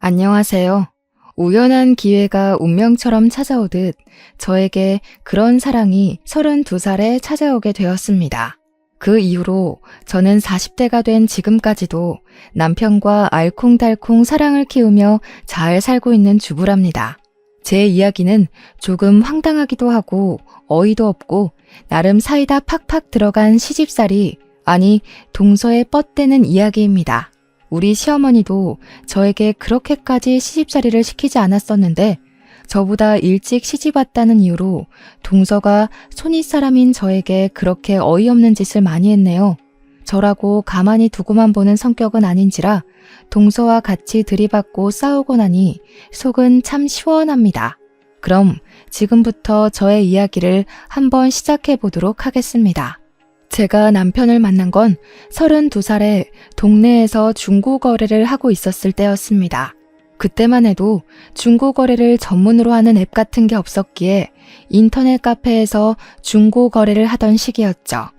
안녕하세요. 우연한 기회가 운명처럼 찾아오듯 저에게 그런 사랑이 32살에 찾아오게 되었습니다. 그 이후로 저는 40대가 된 지금까지도 남편과 알콩달콩 사랑을 키우며 잘 살고 있는 주부랍니다. 제 이야기는 조금 황당하기도 하고 어이도 없고 나름 사이다 팍팍 들어간 시집살이, 아니 동서에 뻗대는 이야기입니다. 우리 시어머니도 저에게 그렇게까지 시집살이를 시키지 않았었는데 저보다 일찍 시집 왔다는 이유로 동서가 손윗사람인 저에게 그렇게 어이없는 짓을 많이 했네요. 저라고 가만히 두고만 보는 성격은 아닌지라 동서와 같이 들이받고 싸우고 나니 속은 참 시원합니다. 그럼 지금부터 저의 이야기를 한번 시작해 보도록 하겠습니다. 제가 남편을 만난 건 32살에 동네에서 중고거래를 하고 있었을 때였습니다. 그때만 해도 중고거래를 전문으로 하는 앱 같은 게 없었기에 인터넷 카페에서 중고거래를 하던 시기였죠.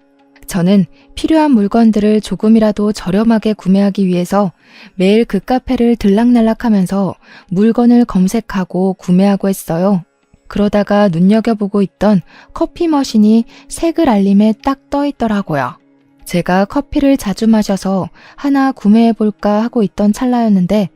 저는 필요한 물건들을 조금이라도 저렴하게 구매하기 위해서 매일 그 카페를 들락날락하면서 물건을 검색하고 구매하고 했어요. 그러다가 눈여겨보고 있던 커피 머신이 색을 알림에 딱 떠 있더라고요. 제가 커피를 자주 마셔서 하나 구매해볼까 하고 있던 찰나였는데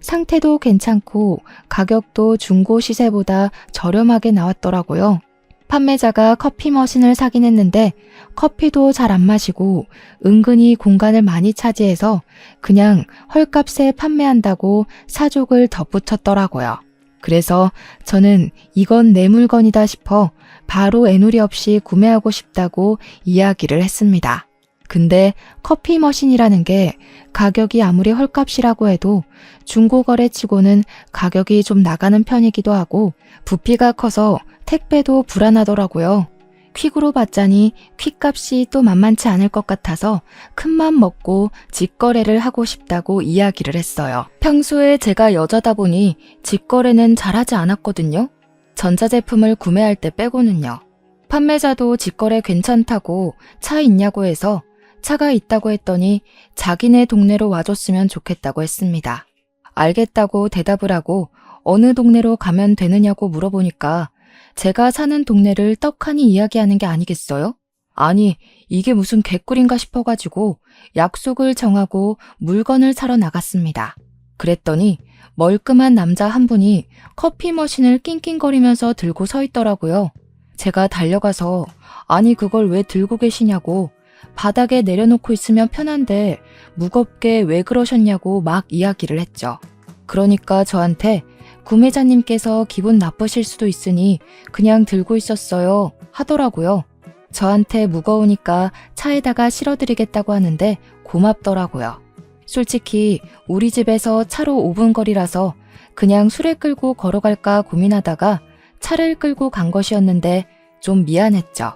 상태도 괜찮고 가격도 중고 시세보다 저렴하게 나왔더라고요. 판매자가 커피 머신을 사긴 했는데 커피도 잘 안 마시고 은근히 공간을 많이 차지해서 그냥 헐값에 판매한다고 사족을 덧붙였더라고요. 그래서 저는 이건 내 물건이다 싶어 바로 애누리 없이 구매하고 싶다고 이야기를 했습니다. 근데 커피 머신이라는 게 가격이 아무리 헐값이라고 해도 중고거래치고는 가격이 좀 나가는 편이기도 하고 부피가 커서 택배도 불안하더라고요. 퀵으로 받자니 퀵값이 또 만만치 않을 것 같아서 큰맘 먹고 직거래를 하고 싶다고 이야기를 했어요. 평소에 제가 여자다 보니 직거래는 잘하지 않았거든요. 전자제품을 구매할 때 빼고는요. 판매자도 직거래 괜찮다고 차 있냐고 해서 차가 있다고 했더니 자기네 동네로 와줬으면 좋겠다고 했습니다. 알겠다고 대답을 하고 어느 동네로 가면 되느냐고 물어보니까 제가 사는 동네를 떡하니 이야기하는 게 아니겠어요? 아니, 이게 무슨 개꿀인가 싶어가지고 약속을 정하고 물건을 사러 나갔습니다. 그랬더니 멀끔한 남자 한 분이 커피 머신을 낑낑거리면서 들고 서 있더라고요. 제가 달려가서 아니 그걸 왜 들고 계시냐고, 바닥에 내려놓고 있으면 편한데 무겁게 왜 그러셨냐고 막 이야기를 했죠. 그러니까 저한테 구매자님께서 기분 나쁘실 수도 있으니 그냥 들고 있었어요 하더라고요. 저한테 무거우니까 차에다가 실어드리겠다고 하는데 고맙더라고요. 솔직히 우리 집에서 차로 5분 거리라서 그냥 수레 끌고 걸어갈까 고민하다가 차를 끌고 간 것이었는데 좀 미안했죠.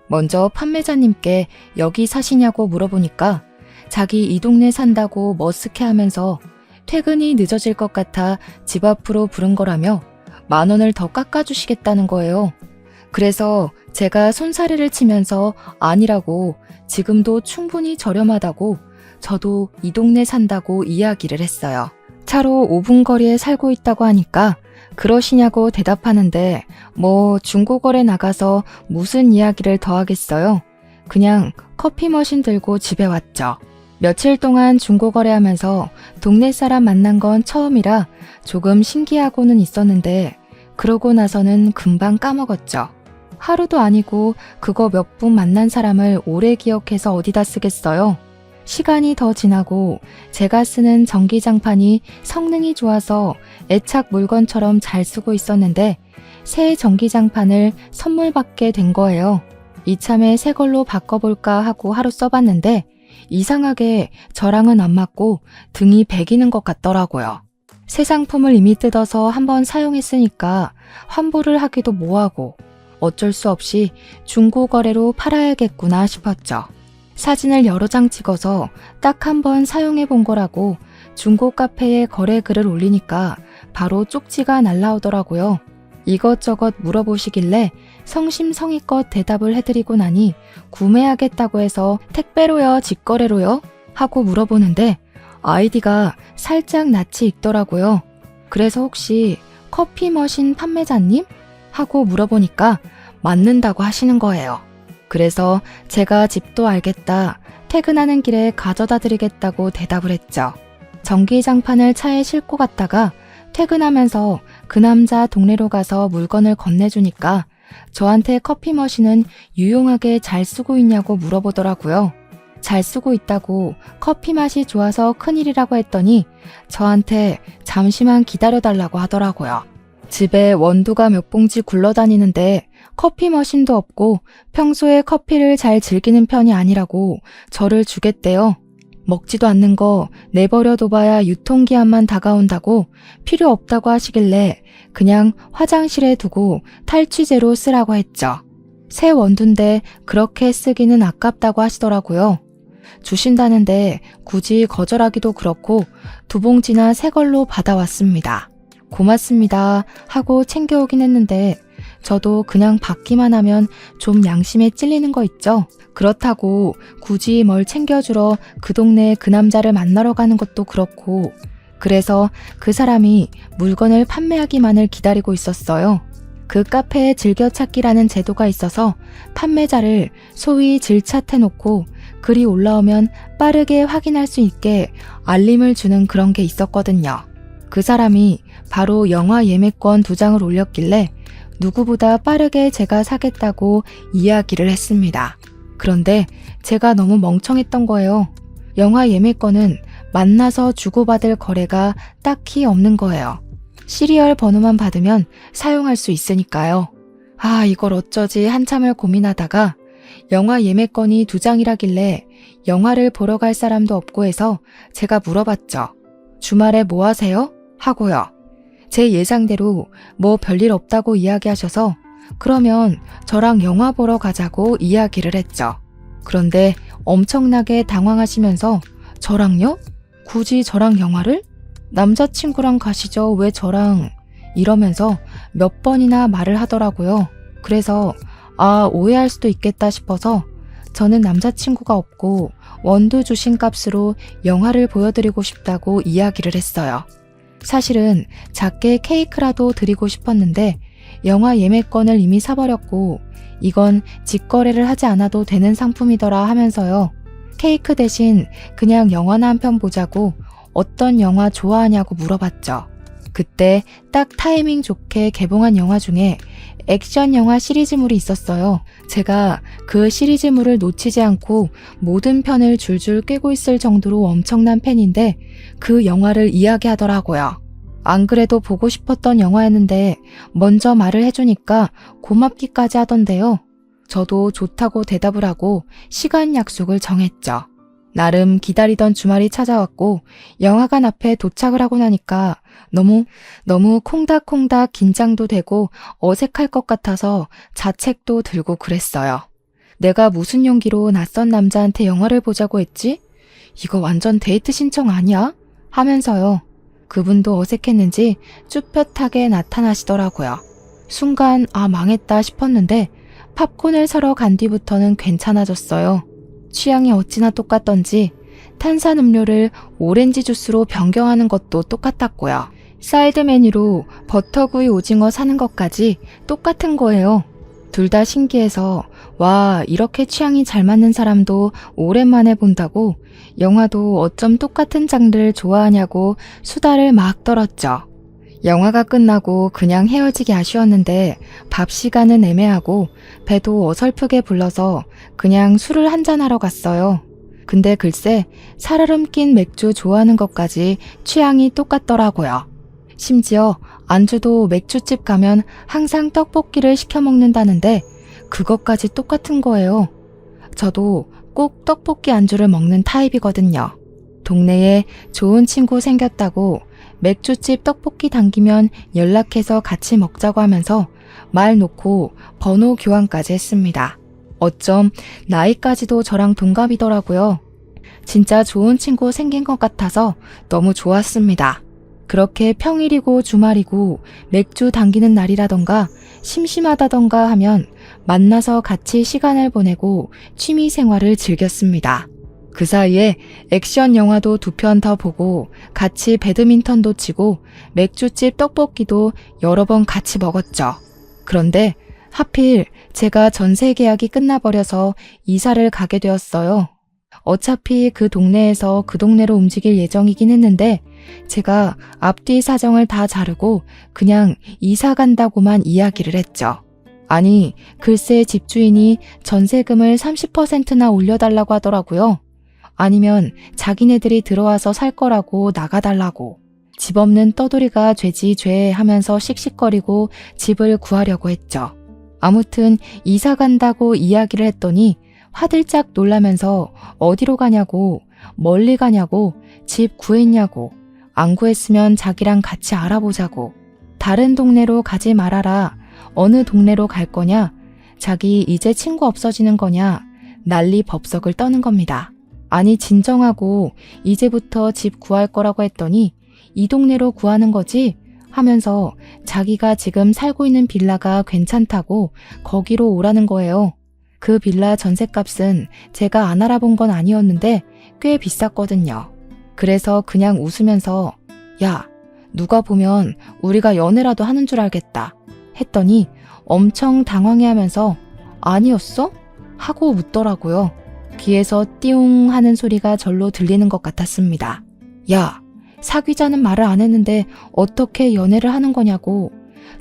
먼저 판매자님께 여기 사시냐고 물어보니까 자기 이 동네 산다고 머쓱해하면서 퇴근이 늦어질 것 같아 집 앞으로 부른 거라며 10,000원을 더 깎아주시겠다는 거예요. 그래서 제가 손사래를 치면서 아니라고, 지금도 충분히 저렴하다고, 저도 이 동네 산다고 이야기를 했어요. 차로 5분 거리에 살고 있다고 하니까 그러시냐고 대답하는데 뭐 중고거래 나가서 무슨 이야기를 더 하겠어요. 그냥 커피 머신 들고 집에 왔죠. 며칠 동안 중고거래하면서 동네 사람 만난 건 처음이라 조금 신기하고는 있었는데 그러고 나서는 금방 까먹었죠. 하루도 아니고 그거 몇 분 만난 사람을 오래 기억해서 어디다 쓰겠어요. 시간이 더 지나고 제가 쓰는 전기장판이 성능이 좋아서 애착 물건처럼 잘 쓰고 있었는데 새 전기장판을 선물 받게 된 거예요. 이참에 새 걸로 바꿔볼까 하고 하루 써봤는데 이상하게 저랑은 안 맞고 등이 배기는 것 같더라고요. 새 상품을 이미 뜯어서 한번 사용했으니까 환불을 하기도 뭐하고 어쩔 수 없이 중고거래로 팔아야겠구나 싶었죠. 사진을 여러 장 찍어서 딱 한 번 사용해 본 거라고 중고 카페에 거래 글을 올리니까 바로 쪽지가 날라오더라고요. 이것저것 물어보시길래 성심성의껏 대답을 해드리고 나니 구매하겠다고 해서 택배로요, 직거래로요? 하고 물어보는데 아이디가 살짝 낯이 익더라고요. 그래서 혹시 커피 머신 판매자님? 하고 물어보니까 맞는다고 하시는 거예요. 그래서 제가 집도 알겠다, 퇴근하는 길에 가져다 드리겠다고 대답을 했죠. 전기장판을 차에 싣고 갔다가 퇴근하면서 그 남자 동네로 가서 물건을 건네주니까 저한테 커피 머신은 유용하게 잘 쓰고 있냐고 물어보더라고요. 잘 쓰고 있다고 커피 맛이 좋아서 큰일이라고 했더니 저한테 잠시만 기다려달라고 하더라고요. 집에 원두가 몇 봉지 굴러다니는데 커피 머신도 없고 평소에 커피를 잘 즐기는 편이 아니라고 저를 주겠대요. 먹지도 않는 거 내버려둬봐야 유통기한만 다가온다고 필요 없다고 하시길래 그냥 화장실에 두고 탈취제로 쓰라고 했죠. 새 원두인데 그렇게 쓰기는 아깝다고 하시더라고요. 주신다는데 굳이 거절하기도 그렇고 2봉지나 새 걸로 받아왔습니다. 고맙습니다 하고 챙겨오긴 했는데 저도 그냥 받기만 하면 좀 양심에 찔리는 거 있죠. 그렇다고 굳이 뭘 챙겨주러 그 동네에 그 남자를 만나러 가는 것도 그렇고, 그래서 그 사람이 물건을 판매하기만을 기다리고 있었어요. 그 카페에 즐겨찾기라는 제도가 있어서 판매자를 소위 질차해놓고 글이 올라오면 빠르게 확인할 수 있게 알림을 주는 그런 게 있었거든요. 그 사람이 바로 영화 예매권 2장을 올렸길래 누구보다 빠르게 제가 사겠다고 이야기를 했습니다. 그런데 제가 너무 멍청했던 거예요. 영화 예매권은 만나서 주고받을 거래가 딱히 없는 거예요. 시리얼 번호만 받으면 사용할 수 있으니까요. 이걸 어쩌지 한참을 고민하다가 영화 예매권이 2장이라길래 영화를 보러 갈 사람도 없고 해서 제가 물어봤죠. 주말에 뭐 하세요? 하고요. 제 예상대로 뭐 별일 없다고 이야기하셔서 그러면 저랑 영화 보러 가자고 이야기를 했죠. 그런데 엄청나게 당황하시면서 저랑요? 굳이 저랑 영화를? 남자친구랑 가시죠, 왜 저랑? 이러면서 몇 번이나 말을 하더라고요. 그래서 오해할 수도 있겠다 싶어서 저는 남자친구가 없고 원두 주신 값으로 영화를 보여드리고 싶다고 이야기를 했어요. 사실은 작게 케이크라도 드리고 싶었는데 영화 예매권을 이미 사버렸고 이건 직거래를 하지 않아도 되는 상품이더라 하면서요. 케이크 대신 그냥 영화나 한 편 보자고 어떤 영화 좋아하냐고 물어봤죠. 그때 딱 타이밍 좋게 개봉한 영화 중에 액션 영화 시리즈물이 있었어요. 제가 그 시리즈물을 놓치지 않고 모든 편을 줄줄 꿰고 있을 정도로 엄청난 팬인데 그 영화를 이야기하더라고요. 안 그래도 보고 싶었던 영화였는데 먼저 말을 해주니까 고맙기까지 하던데요. 저도 좋다고 대답을 하고 시간 약속을 정했죠. 나름 기다리던 주말이 찾아왔고 영화관 앞에 도착을 하고 나니까 너무 콩닥콩닥 긴장도 되고 어색할 것 같아서 자책도 들고 그랬어요. 내가 무슨 용기로 낯선 남자한테 영화를 보자고 했지? 이거 완전 데이트 신청 아니야? 하면서요. 그분도 어색했는지 쭈뼛하게 나타나시더라고요. 순간 망했다 싶었는데 팝콘을 사러 간 뒤부터는 괜찮아졌어요. 취향이 어찌나 똑같던지 탄산음료를 오렌지 주스로 변경하는 것도 똑같았고요. 사이드 메뉴로 버터구이 오징어 사는 것까지 똑같은 거예요. 둘 다 신기해서 와, 이렇게 취향이 잘 맞는 사람도 오랜만에 본다고 영화도 어쩜 똑같은 장르를 좋아하냐고 수다를 막 떨었죠. 영화가 끝나고 그냥 헤어지기 아쉬웠는데 밥 시간은 애매하고 배도 어설프게 불러서 그냥 술을 한잔하러 갔어요. 근데 글쎄 살얼음 낀 맥주 좋아하는 것까지 취향이 똑같더라고요. 심지어 안주도 맥주집 가면 항상 떡볶이를 시켜 먹는다는데 그것까지 똑같은 거예요. 저도 꼭 떡볶이 안주를 먹는 타입이거든요. 동네에 좋은 친구 생겼다고 맥주집 떡볶이 당기면 연락해서 같이 먹자고 하면서 말 놓고 번호 교환까지 했습니다. 어쩜 나이까지도 저랑 동갑이더라고요. 진짜 좋은 친구 생긴 것 같아서 너무 좋았습니다. 그렇게 평일이고 주말이고 맥주 당기는 날이라던가 심심하다던가 하면 만나서 같이 시간을 보내고 취미 생활을 즐겼습니다. 그 사이에 액션 영화도 2편 더 보고 같이 배드민턴도 치고 맥주집 떡볶이도 여러 번 같이 먹었죠. 그런데 하필 제가 전세 계약이 끝나버려서 이사를 가게 되었어요. 어차피 그 동네에서 그 동네로 움직일 예정이긴 했는데 제가 앞뒤 사정을 다 자르고 그냥 이사 간다고만 이야기를 했죠. 아니, 글쎄 집주인이 전세금을 30%나 올려달라고 하더라고요. 아니면 자기네들이 들어와서 살 거라고 나가달라고. 집 없는 떠돌이가 죄지 죄 하면서 씩씩거리고 집을 구하려고 했죠. 아무튼 이사 간다고 이야기를 했더니 화들짝 놀라면서 어디로 가냐고, 멀리 가냐고, 집 구했냐고, 안 구했으면 자기랑 같이 알아보자고, 다른 동네로 가지 말아라, 어느 동네로 갈 거냐, 자기 이제 친구 없어지는 거냐, 난리 법석을 떠는 겁니다. 아니 진정하고 이제부터 집 구할 거라고 했더니 이 동네로 구하는 거지? 하면서 자기가 지금 살고 있는 빌라가 괜찮다고 거기로 오라는 거예요. 그 빌라 전셋값은 제가 안 알아본 건 아니었는데 꽤 비쌌거든요. 그래서 그냥 웃으면서 야, 누가 보면 우리가 연애라도 하는 줄 알겠다 했더니 엄청 당황해하면서 아니었어? 하고 묻더라고요. 귀에서 띠용 하는 소리가 절로 들리는 것 같았습니다. 야, 사귀자는 말을 안 했는데 어떻게 연애를 하는 거냐고.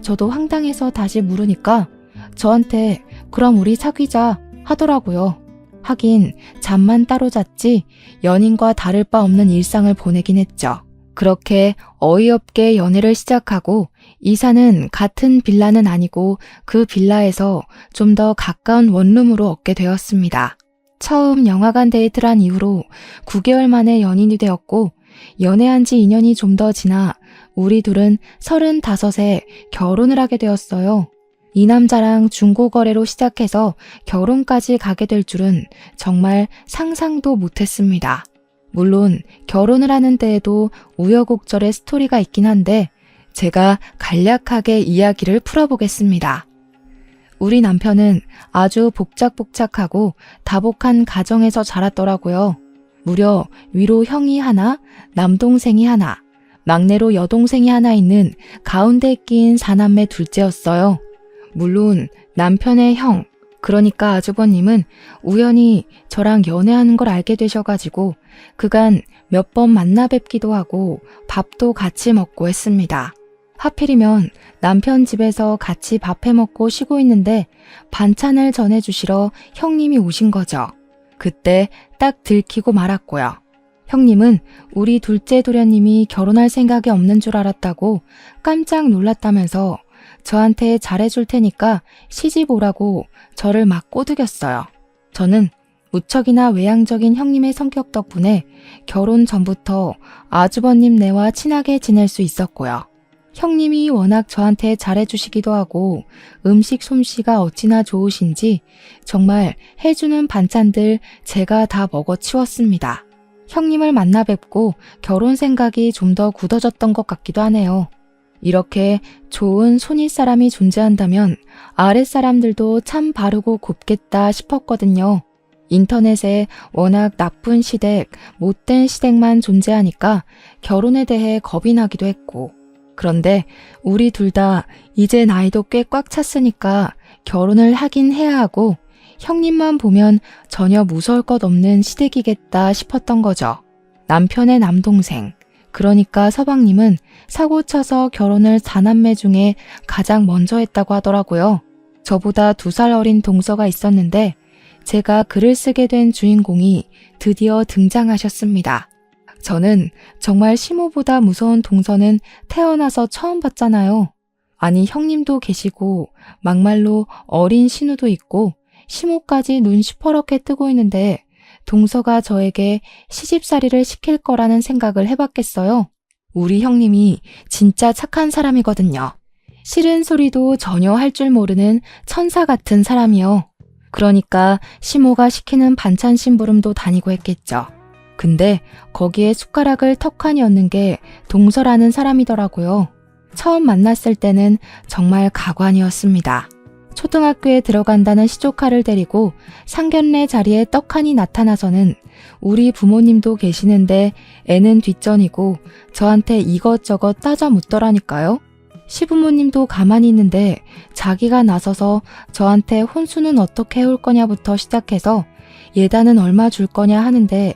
저도 황당해서 다시 물으니까 저한테 그럼 우리 사귀자 하더라고요. 하긴 잠만 따로 잤지 연인과 다를 바 없는 일상을 보내긴 했죠. 그렇게 어이없게 연애를 시작하고 이사는 같은 빌라는 아니고 그 빌라에서 좀 더 가까운 원룸으로 얻게 되었습니다. 처음 영화관 데이트를 한 이후로 9개월 만에 연인이 되었고 연애한 지 2년이 좀 더 지나 우리 둘은 35에 결혼을 하게 되었어요. 이 남자랑 중고거래로 시작해서 결혼까지 가게 될 줄은 정말 상상도 못했습니다. 물론 결혼을 하는 데에도 우여곡절의 스토리가 있긴 한데 제가 간략하게 이야기를 풀어보겠습니다. 우리 남편은 아주 복작복작하고 다복한 가정에서 자랐더라고요. 무려 위로 형이 하나, 남동생이 하나, 막내로 여동생이 하나 있는 가운데 끼인 4남매 둘째였어요. 물론 남편의 형, 그러니까 아주버님은 우연히 저랑 연애하는 걸 알게 되셔가지고 그간 몇 번 만나 뵙기도 하고 밥도 같이 먹고 했습니다. 하필이면 남편 집에서 같이 밥 해먹고 쉬고 있는데 반찬을 전해주시러 형님이 오신 거죠. 그때 딱 들키고 말았고요. 형님은 우리 둘째 도련님이 결혼할 생각이 없는 줄 알았다고 깜짝 놀랐다면서 저한테 잘해줄 테니까 시집 오라고 저를 막 꼬드겼어요. 저는 무척이나 외향적인 형님의 성격 덕분에 결혼 전부터 아주버님네와 친하게 지낼 수 있었고요. 형님이 워낙 저한테 잘해주시기도 하고 음식 솜씨가 어찌나 좋으신지 정말 해주는 반찬들 제가 다 먹어치웠습니다. 형님을 만나 뵙고 결혼 생각이 좀 더 굳어졌던 것 같기도 하네요. 이렇게 좋은 손윗사람이 존재한다면 아랫사람들도 참 바르고 곱겠다 싶었거든요. 인터넷에 워낙 나쁜 시댁, 못된 시댁만 존재하니까 결혼에 대해 겁이 나기도 했고 그런데 우리 둘 다 이제 나이도 꽤 꽉 찼으니까 결혼을 하긴 해야 하고 형님만 보면 전혀 무서울 것 없는 시댁이겠다 싶었던 거죠. 남편의 남동생, 그러니까 서방님은 사고 쳐서 결혼을 4남매 중에 가장 먼저 했다고 하더라고요. 저보다 2살 어린 동서가 있었는데 제가 글을 쓰게 된 주인공이 드디어 등장하셨습니다. 저는 정말 시모보다 무서운 동서는 태어나서 처음 봤잖아요. 아니 형님도 계시고 막말로 어린 신우도 있고 시모까지 눈 시퍼렇게 뜨고 있는데 동서가 저에게 시집살이를 시킬 거라는 생각을 해봤겠어요. 우리 형님이 진짜 착한 사람이거든요. 싫은 소리도 전혀 할 줄 모르는 천사 같은 사람이요. 그러니까 시모가 시키는 반찬 심부름도 다니고 했겠죠. 근데 거기에 숟가락을 턱하니 얹는 게 동서라는 사람이더라고요. 처음 만났을 때는 정말 가관이었습니다. 초등학교에 들어간다는 시조카를 데리고 상견례 자리에 떡하니 나타나서는 우리 부모님도 계시는데 애는 뒷전이고 저한테 이것저것 따져 묻더라니까요. 시부모님도 가만히 있는데 자기가 나서서 저한테 혼수는 어떻게 해올 거냐부터 시작해서 예단은 얼마 줄 거냐 하는데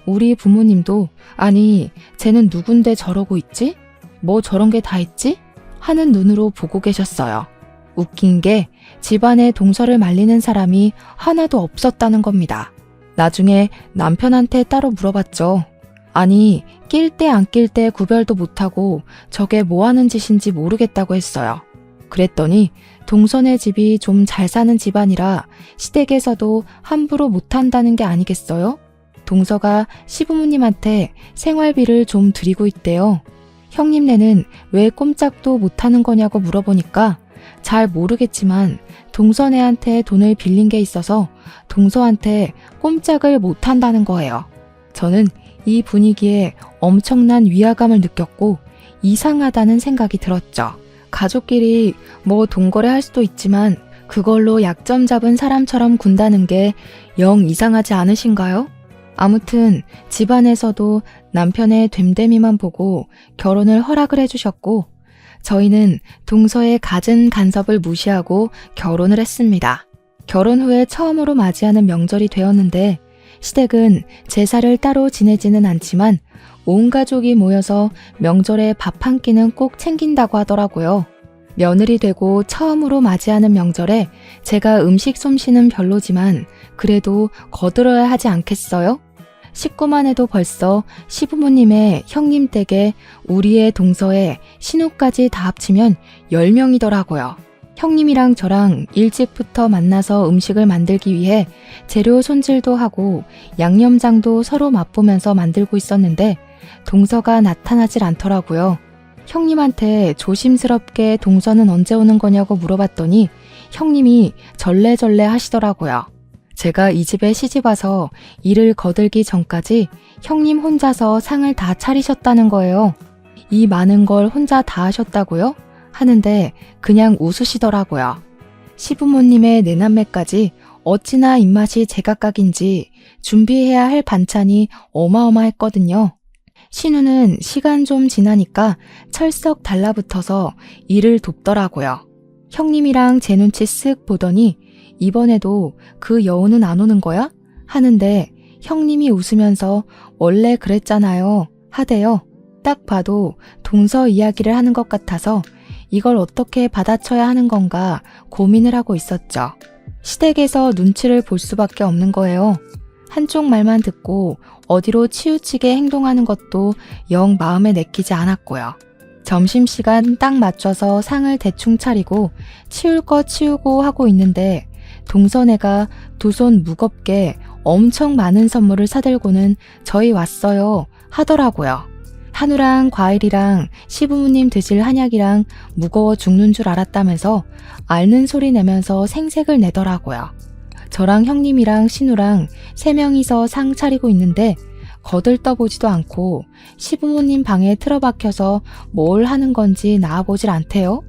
우리 부모님도 아니 쟤는 누군데 저러고 있지? 뭐 저런 게 다 있지? 하는 눈으로 보고 계셨어요. 웃긴 게 집안에 동서를 말리는 사람이 하나도 없었다는 겁니다. 나중에 남편한테 따로 물어봤죠. 아니 낄 때 안 낄 때 구별도 못하고 저게 뭐 하는 짓인지 모르겠다고 했어요. 그랬더니 동서네 집이 좀 잘 사는 집안이라 시댁에서도 함부로 못한다는 게 아니겠어요? 동서가 시부모님한테 생활비를 좀 드리고 있대요. 형님네는 왜 꼼짝도 못하는 거냐고 물어보니까 잘 모르겠지만 동서네한테 돈을 빌린 게 있어서 동서한테 꼼짝을 못한다는 거예요. 저는 이 분위기에 엄청난 위화감을 느꼈고 이상하다는 생각이 들었죠. 가족끼리 뭐 동거래할 수도 있지만 그걸로 약점 잡은 사람처럼 군다는 게 영 이상하지 않으신가요? 아무튼 집안에서도 남편의 됨됨이만 보고 결혼을 허락을 해주셨고 저희는 동서의 갖은 간섭을 무시하고 결혼을 했습니다. 결혼 후에 처음으로 맞이하는 명절이 되었는데 시댁은 제사를 따로 지내지는 않지만 온 가족이 모여서 명절에 밥 한 끼는 꼭 챙긴다고 하더라고요. 며느리 되고 처음으로 맞이하는 명절에 제가 음식 솜씨는 별로지만 그래도 거들어야 하지 않겠어요? 식구만 해도 벌써 시부모님의 형님 댁에 우리의 동서에 신우까지 다 합치면 10명이더라고요. 형님이랑 저랑 일찍부터 만나서 음식을 만들기 위해 재료 손질도 하고 양념장도 서로 맛보면서 만들고 있었는데 동서가 나타나질 않더라고요. 형님한테 조심스럽게 동서는 언제 오는 거냐고 물어봤더니 형님이 절레절레 하시더라고요. 제가 이 집에 시집와서 일을 거들기 전까지 형님 혼자서 상을 다 차리셨다는 거예요. 이 많은 걸 혼자 다 하셨다고요? 하는데 그냥 웃으시더라고요. 시부모님의 내남매까지 어찌나 입맛이 제각각인지 준비해야 할 반찬이 어마어마했거든요. 신우는 시간 좀 지나니까 철썩 달라붙어서 일을 돕더라고요. 형님이랑 제 눈치 쓱 보더니 이번에도 그 여우는 안 오는 거야? 하는데 형님이 웃으면서 원래 그랬잖아요 하대요. 딱 봐도 동서 이야기를 하는 것 같아서 이걸 어떻게 받아쳐야 하는 건가 고민을 하고 있었죠. 시댁에서 눈치를 볼 수밖에 없는 거예요. 한쪽 말만 듣고 어디로 치우치게 행동하는 것도 영 마음에 내키지 않았고요. 점심시간 딱 맞춰서 상을 대충 차리고 치울 거 치우고 하고 있는데 동서네가 두 손 무겁게 엄청 많은 선물을 사들고는 저희 왔어요 하더라고요. 한우랑 과일이랑 시부모님 드실 한약이랑 무거워 죽는 줄 알았다면서 앓는 소리 내면서 생색을 내더라고요. 저랑 형님이랑 신우랑 3명이서 상 차리고 있는데 거들떠보지도 않고 시부모님 방에 틀어박혀서 뭘 하는 건지 나와보질 않대요.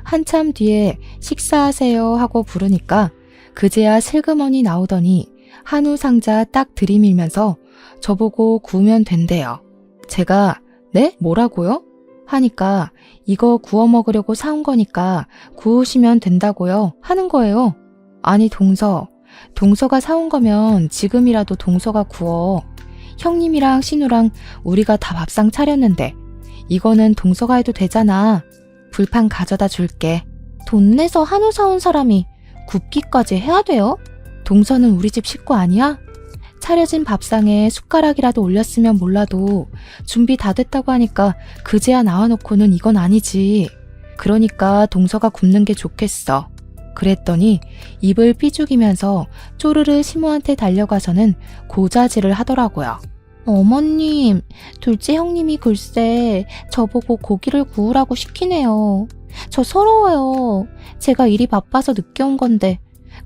한참 뒤에 식사하세요 하고 부르니까 그제야 슬그머니 나오더니 한우 상자 딱 들이밀면서 저보고 구우면 된대요. 제가 네? 뭐라고요? 하니까 이거 구워 먹으려고 사온 거니까 구우시면 된다고요 하는 거예요. 아니 동서가 사온 거면 지금이라도 동서가 구워. 형님이랑 신우랑 우리가 다 밥상 차렸는데 이거는 동서가 해도 되잖아. 불판 가져다 줄게. 돈 내서 한우 사온 사람이 굽기까지 해야 돼요? 동서는 우리 집 식구 아니야? 차려진 밥상에 숟가락이라도 올렸으면 몰라도 준비 다 됐다고 하니까 그제야 나와놓고는 이건 아니지. 그러니까 동서가 굽는 게 좋겠어. 그랬더니 입을 삐죽이면서 쪼르르 시모한테 달려가서는 고자질을 하더라고요. 어머님, 둘째 형님이 글쎄 저보고 고기를 구우라고 시키네요. 저 서러워요. 제가 일이 바빠서 늦게 온 건데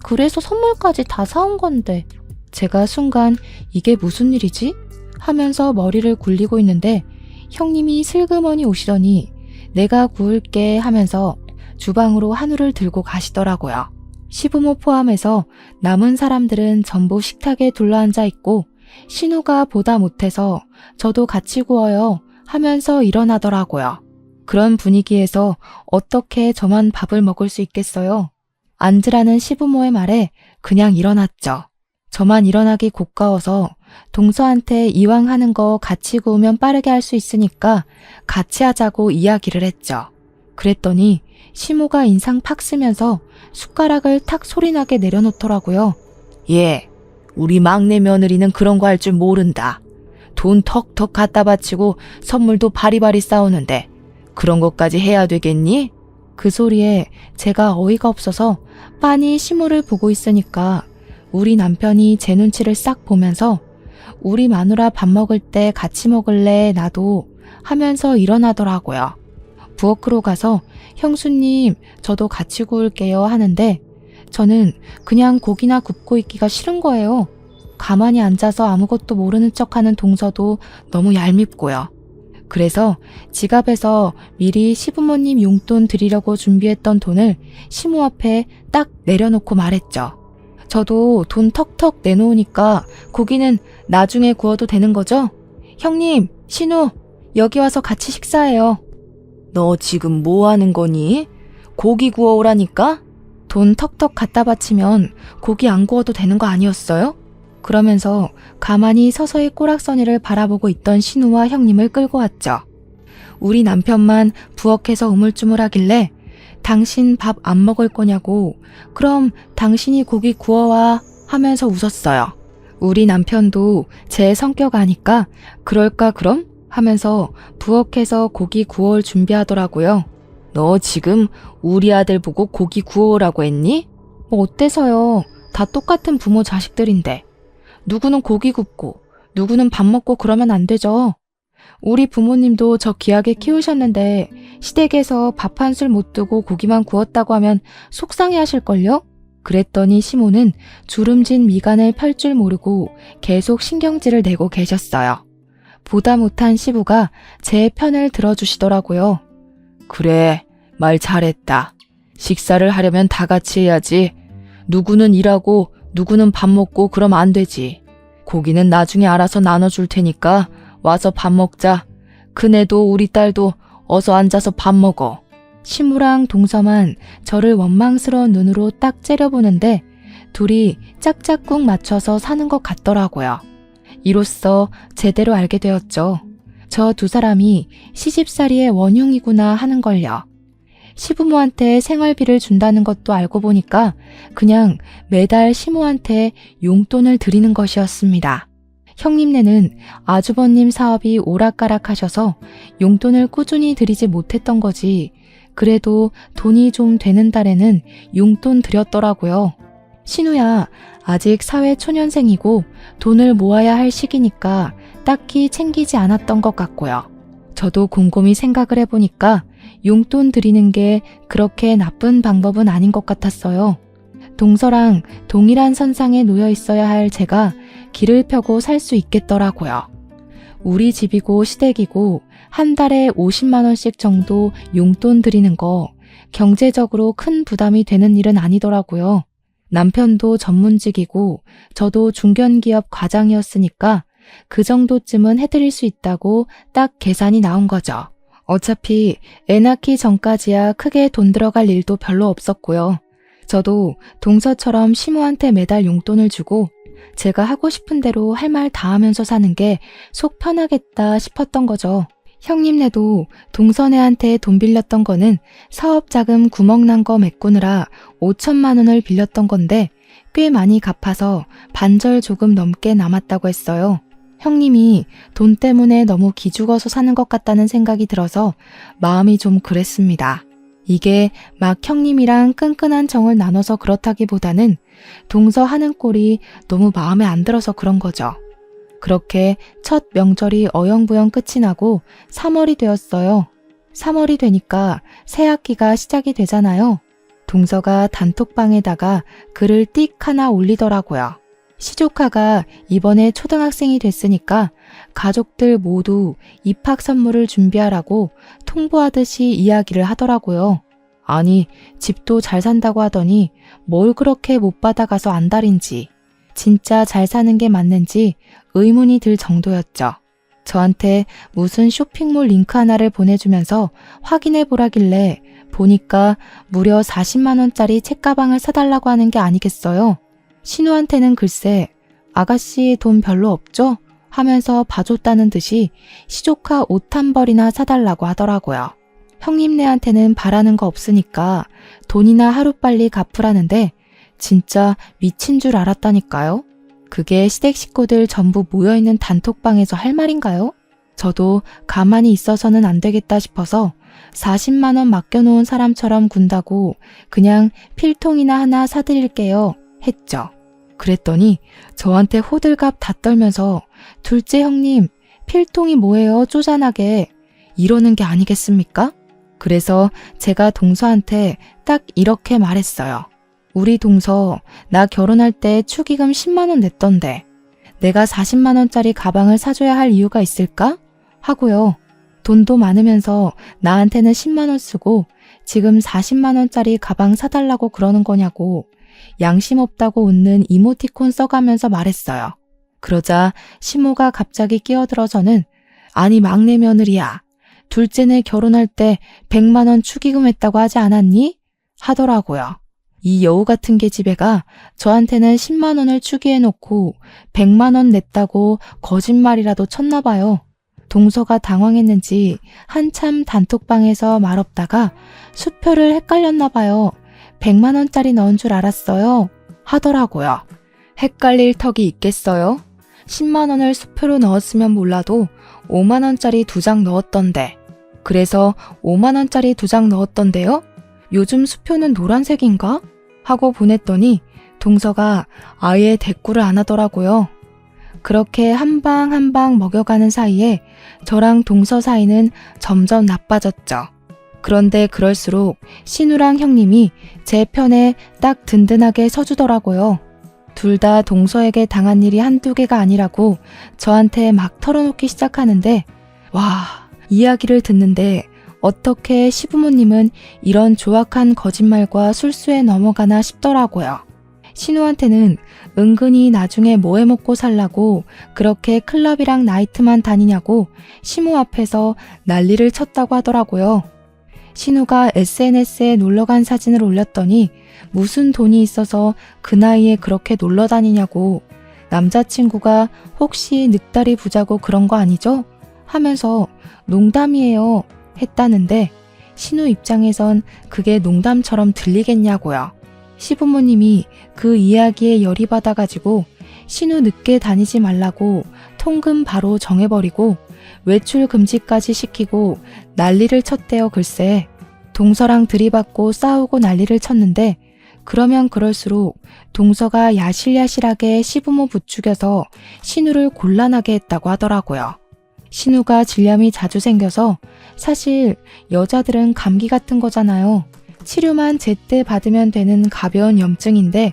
그래서 선물까지 다 사온 건데. 제가 순간 이게 무슨 일이지? 하면서 머리를 굴리고 있는데 형님이 슬그머니 오시더니 내가 구울게 하면서 주방으로 한우를 들고 가시더라고요. 시부모 포함해서 남은 사람들은 전부 식탁에 둘러앉아 있고 신우가 보다 못해서 저도 같이 구워요 하면서 일어나더라고요. 그런 분위기에서 어떻게 저만 밥을 먹을 수 있겠어요? 앉으라는 시부모의 말에 그냥 일어났죠. 저만 일어나기 고가워서 동서한테 이왕 하는 거 같이 구우면 빠르게 할 수 있으니까 같이 하자고 이야기를 했죠. 그랬더니 시모가 인상 팍 쓰면서 숟가락을 탁 소리나게 내려놓더라고요. 예, 우리 막내 며느리는 그런 거 할 줄 모른다. 돈 턱턱 갖다 바치고 선물도 바리바리 싸우는데 그런 것까지 해야 되겠니? 그 소리에 제가 어이가 없어서 빤히 시모를 보고 있으니까 우리 남편이 제 눈치를 싹 보면서 우리 마누라 밥 먹을 때 같이 먹을래 나도 하면서 일어나더라고요. 부엌으로 가서 형수님 저도 같이 구울게요 하는데 저는 그냥 고기나 굽고 있기가 싫은 거예요. 가만히 앉아서 아무것도 모르는 척하는 동서도 너무 얄밉고요. 그래서 지갑에서 미리 시부모님 용돈 드리려고 준비했던 돈을 시모 앞에 딱 내려놓고 말했죠. 저도 돈 턱턱 내놓으니까 고기는 나중에 구워도 되는 거죠? 형님, 신우, 여기 와서 같이 식사해요. 너 지금 뭐 하는 거니? 고기 구워오라니까? 돈 턱턱 갖다 바치면 고기 안 구워도 되는 거 아니었어요? 그러면서 가만히 서서히 꼬락서니를 바라보고 있던 신우와 형님을 끌고 왔죠. 우리 남편만 부엌에서 우물쭈물하길래 당신 밥 안 먹을 거냐고 그럼 당신이 고기 구워와 하면서 웃었어요. 우리 남편도 제 성격 아니까 그럴까 그럼? 하면서 부엌에서 고기 구워올 준비하더라고요. 너 지금 우리 아들 보고 고기 구워오라고 했니? 뭐 어때서요? 다 똑같은 부모 자식들인데. 누구는 고기 굽고 누구는 밥 먹고 그러면 안 되죠. 우리 부모님도 저 귀하게 키우셨는데 시댁에서 밥 한 술 못 두고 고기만 구웠다고 하면 속상해 하실걸요? 그랬더니 시모는 주름진 미간을 펼 줄 모르고 계속 신경질을 내고 계셨어요. 보다 못한 시부가 제 편을 들어주시더라고요. 그래, 말 잘했다. 식사를 하려면 다 같이 해야지. 누구는 일하고 누구는 밥 먹고 그러면 안 되지. 고기는 나중에 알아서 나눠줄 테니까 와서 밥 먹자. 그네도 우리 딸도 어서 앉아서 밥 먹어. 시무랑 동서만 저를 원망스러운 눈으로 딱 째려보는데 둘이 짝짝꿍 맞춰서 사는 것 같더라고요. 이로써 제대로 알게 되었죠. 저 두 사람이 시집살이의 원흉이구나 하는 걸요. 시부모한테 생활비를 준다는 것도 알고 보니까 그냥 매달 시모한테 용돈을 드리는 것이었습니다. 형님네는 아주버님 사업이 오락가락하셔서 용돈을 꾸준히 드리지 못했던 거지. 그래도 돈이 좀 되는 달에는 용돈 드렸더라고요. 신우야, 아직 사회초년생이고 돈을 모아야 할 시기니까 딱히 챙기지 않았던 것 같고요. 저도 곰곰이 생각을 해보니까 용돈 드리는 게 그렇게 나쁜 방법은 아닌 것 같았어요. 동서랑 동일한 선상에 놓여 있어야 할 제가 길을 펴고 살 수 있겠더라고요. 우리 집이고 시댁이고 한 달에 50만 원씩 정도 용돈 드리는 거 경제적으로 큰 부담이 되는 일은 아니더라고요. 남편도 전문직이고 저도 중견기업 과장이었으니까 그 정도쯤은 해드릴 수 있다고 딱 계산이 나온 거죠. 어차피 애 낳기 전까지야 크게 돈 들어갈 일도 별로 없었고요. 저도 동서처럼 시모한테 매달 용돈을 주고 제가 하고 싶은 대로 할 말 다 하면서 사는 게 속 편하겠다 싶었던 거죠. 형님네도 동서네한테 돈 빌렸던 거는 사업자금 구멍난 거 메꾸느라 5천만 원을 빌렸던 건데 꽤 많이 갚아서 반절 조금 넘게 남았다고 했어요. 형님이 돈 때문에 너무 기죽어서 사는 것 같다는 생각이 들어서 마음이 좀 그랬습니다. 이게 막 형님이랑 끈끈한 정을 나눠서 그렇다기보다는 동서 하는 꼴이 너무 마음에 안 들어서 그런 거죠. 그렇게 첫 명절이 어영부영 끝이 나고 3월이 되었어요. 3월이 되니까 새 학기가 시작이 되잖아요. 동서가 단톡방에다가 글을 띡 하나 올리더라고요. 시조카가 이번에 초등학생이 됐으니까 가족들 모두 입학 선물을 준비하라고 통보하듯이 이야기를 하더라고요. 아니, 집도 잘 산다고 하더니 뭘 그렇게 못 받아가서 안달인지, 진짜 잘 사는 게 맞는지 의문이 들 정도였죠. 저한테 무슨 쇼핑몰 링크 하나를 보내주면서 확인해 보라길래 보니까 무려 40만 원짜리 책가방을 사달라고 하는 게 아니겠어요? 신우한테는 글쎄 아가씨 돈 별로 없죠? 하면서 봐줬다는 듯이 시조카 옷 한 벌이나 사달라고 하더라고요. 형님네한테는 바라는 거 없으니까 돈이나 하루빨리 갚으라는데 진짜 미친 줄 알았다니까요. 그게 시댁 식구들 전부 모여있는 단톡방에서 할 말인가요? 저도 가만히 있어서는 안 되겠다 싶어서 40만 원 맡겨놓은 사람처럼 군다고 그냥 필통이나 하나 사드릴게요 했죠. 그랬더니 저한테 호들갑 다 떨면서 둘째 형님 필통이 뭐예요 쪼잔하게 이러는 게 아니겠습니까? 그래서 제가 동서한테 딱 이렇게 말했어요. 우리 동서 나 결혼할 때 축의금 10만 원 냈던데 내가 40만 원짜리 가방을 사줘야 할 이유가 있을까? 하고요. 돈도 많으면서 나한테는 10만 원 쓰고 지금 40만 원짜리 가방 사달라고 그러는 거냐고 양심 없다고 웃는 이모티콘 써가면서 말했어요. 그러자 시모가 갑자기 끼어들어서는 아니 막내 며느리야. 둘째네 결혼할 때 100만 원 축의금 했다고 하지 않았니? 하더라고요. 이 여우 같은 계집애가 저한테는 10만 원을 축의해놓고 100만 원 냈다고 거짓말이라도 쳤나 봐요. 동서가 당황했는지 한참 단톡방에서 말없다가 수표를 헷갈렸나 봐요. 100만 원짜리 넣은 줄 알았어요. 하더라고요. 헷갈릴 턱이 있겠어요? 10만 원을 수표로 넣었으면 몰라도 5만 원짜리 2장 넣었던데. 그래서 5만 원짜리 2장 넣었던데요? 요즘 수표는 노란색인가? 하고 보냈더니 동서가 아예 대꾸를 안 하더라고요. 그렇게 한 방 한 방 먹여가는 사이에 저랑 동서 사이는 점점 나빠졌죠. 그런데 그럴수록 신우랑 형님이 제 편에 딱 든든하게 서주더라고요. 둘 다 동서에게 당한 일이 한두 개가 아니라고 저한테 막 털어놓기 시작하는데 와, 이야기를 듣는데 어떻게 시부모님은 이런 조악한 거짓말과 술수에 넘어가나 싶더라고요. 신우한테는 은근히 나중에 뭐 해먹고 살라고 그렇게 클럽이랑 나이트만 다니냐고 시모 앞에서 난리를 쳤다고 하더라고요. 신우가 SNS에 놀러간 사진을 올렸더니 무슨 돈이 있어서 그 나이에 그렇게 놀러 다니냐고 남자친구가 혹시 늑다리 부자고 그런 거 아니죠? 하면서 농담이에요 했다는데 신우 입장에선 그게 농담처럼 들리겠냐고요. 시부모님이 그 이야기에 열이 받아가지고 신우 늦게 다니지 말라고 통금 바로 정해버리고 외출 금지까지 시키고 난리를 쳤대요. 글쎄 동서랑 들이받고 싸우고 난리를 쳤는데 그러면 그럴수록 동서가 야실야실하게 시부모 부추겨서 신우를 곤란하게 했다고 하더라고요. 신우가 질염이 자주 생겨서 사실 여자들은 감기 같은 거잖아요. 치료만 제때 받으면 되는 가벼운 염증인데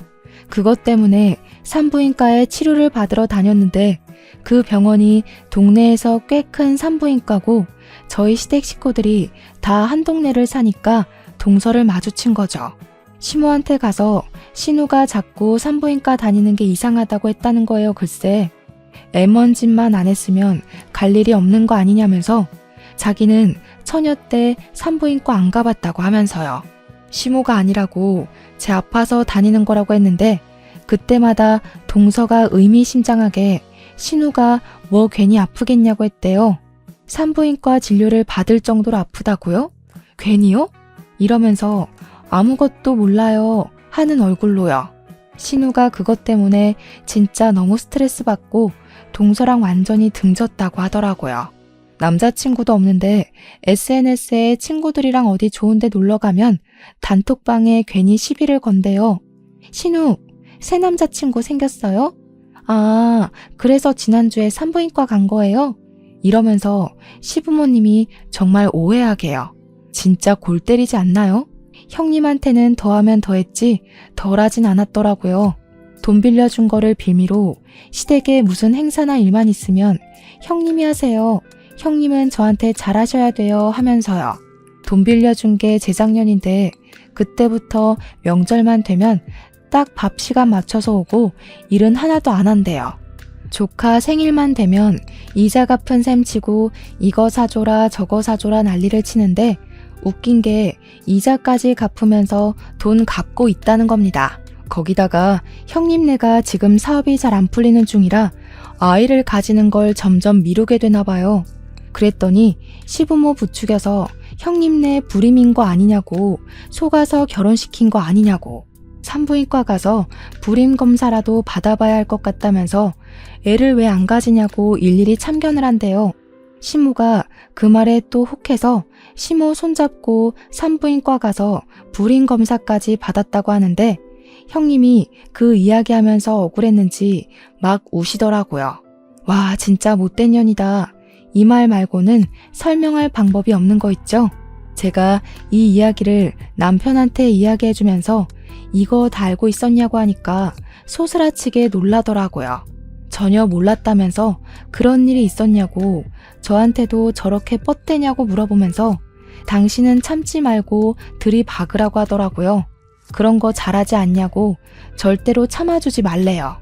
그것 때문에 산부인과에 치료를 받으러 다녔는데 그 병원이 동네에서 꽤 큰 산부인과고 저희 시댁 식구들이 다 한 동네를 사니까 동서를 마주친 거죠. 시모한테 가서 신우가 자꾸 산부인과 다니는 게 이상하다고 했다는 거예요. 글쎄 애먼 짓만 안 했으면 갈 일이 없는 거 아니냐면서 자기는 처녀 때 산부인과 안 가봤다고 하면서요. 시모가 아니라고 제 아파서 다니는 거라고 했는데 그때마다 동서가 의미심장하게 신우가 뭐 괜히 아프겠냐고 했대요. 산부인과 진료를 받을 정도로 아프다고요? 괜히요? 이러면서 아무것도 몰라요 하는 얼굴로요. 신우가 그것 때문에 진짜 너무 스트레스 받고 동서랑 완전히 등졌다고 하더라고요. 남자친구도 없는데 SNS에 친구들이랑 어디 좋은데 놀러가면 단톡방에 괜히 시비를 건대요. 신우, 새 남자친구 생겼어요? 아, 그래서 지난주에 산부인과 간 거예요? 이러면서 시부모님이 정말 오해하게요. 진짜 골 때리지 않나요? 형님한테는 더하면 더했지 덜하진 않았더라고요. 돈 빌려준 거를 빌미로 시댁에 무슨 행사나 일만 있으면 형님이 하세요. 형님은 저한테 잘하셔야 돼요 하면서요. 돈 빌려준 게 재작년인데 그때부터 명절만 되면 딱 밥 시간 맞춰서 오고 일은 하나도 안 한대요. 조카 생일만 되면 이자 갚은 셈 치고 이거 사줘라 저거 사줘라 난리를 치는데 웃긴 게 이자까지 갚으면서 돈 갚고 있다는 겁니다. 거기다가 형님네가 지금 사업이 잘 안 풀리는 중이라 아이를 가지는 걸 점점 미루게 되나 봐요. 그랬더니 시부모 부추겨서 형님네 불임인 거 아니냐고, 속아서 결혼시킨 거 아니냐고, 산부인과 가서 불임 검사라도 받아봐야 할 것 같다면서 애를 왜 안 가지냐고 일일이 참견을 한대요. 시모가 그 말에 또 혹해서 시모 손잡고 산부인과 가서 불임 검사까지 받았다고 하는데 형님이 그 이야기하면서 억울했는지 막 우시더라고요. 와, 진짜 못된 년이다. 이 말 말고는 설명할 방법이 없는 거 있죠? 제가 이 이야기를 남편한테 이야기해주면서 이거 다 알고 있었냐고 하니까 소스라치게 놀라더라고요. 전혀 몰랐다면서 그런 일이 있었냐고, 저한테도 저렇게 뻗대냐고 물어보면서 당신은 참지 말고 들이박으라고 하더라고요. 그런 거 잘하지 않냐고 절대로 참아주지 말래요.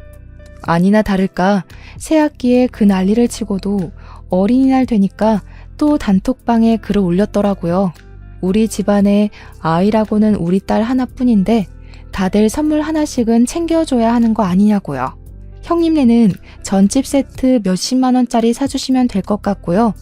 아니나 다를까 새학기에 그 난리를 치고도 어린이날 되니까 또 단톡방에 글을 올렸더라고요. 우리 집안에 아이라고는 우리 딸 하나뿐인데 다들 선물 하나씩은 챙겨줘야 하는 거 아니냐고요. 형님네는 전집 세트 몇십만 원짜리 사주시면 될 것 같고요.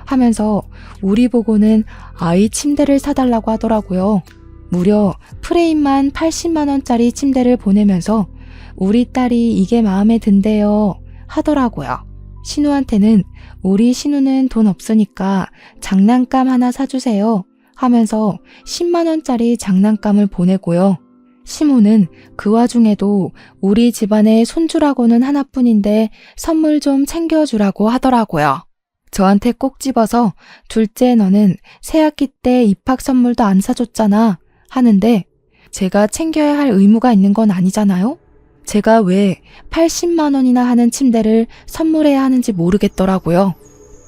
하면서 우리 보고는 아이 침대를 사달라고 하더라고요. 무려 프레임만 80만 원짜리 침대를 보내면서 우리 딸이 이게 마음에 든대요 하더라고요. 신우한테는 우리 신우는 돈 없으니까 장난감 하나 사주세요 하면서 10만 원짜리 장난감을 보내고요. 시모는 그 와중에도 우리 집안에 손주라고는 하나뿐인데 선물 좀 챙겨주라고 하더라고요. 저한테 꼭 집어서 둘째 너는 새학기 때 입학 선물도 안 사줬잖아 하는데 제가 챙겨야 할 의무가 있는 건 아니잖아요? 제가 왜 80만 원이나 하는 침대를 선물해야 하는지 모르겠더라고요.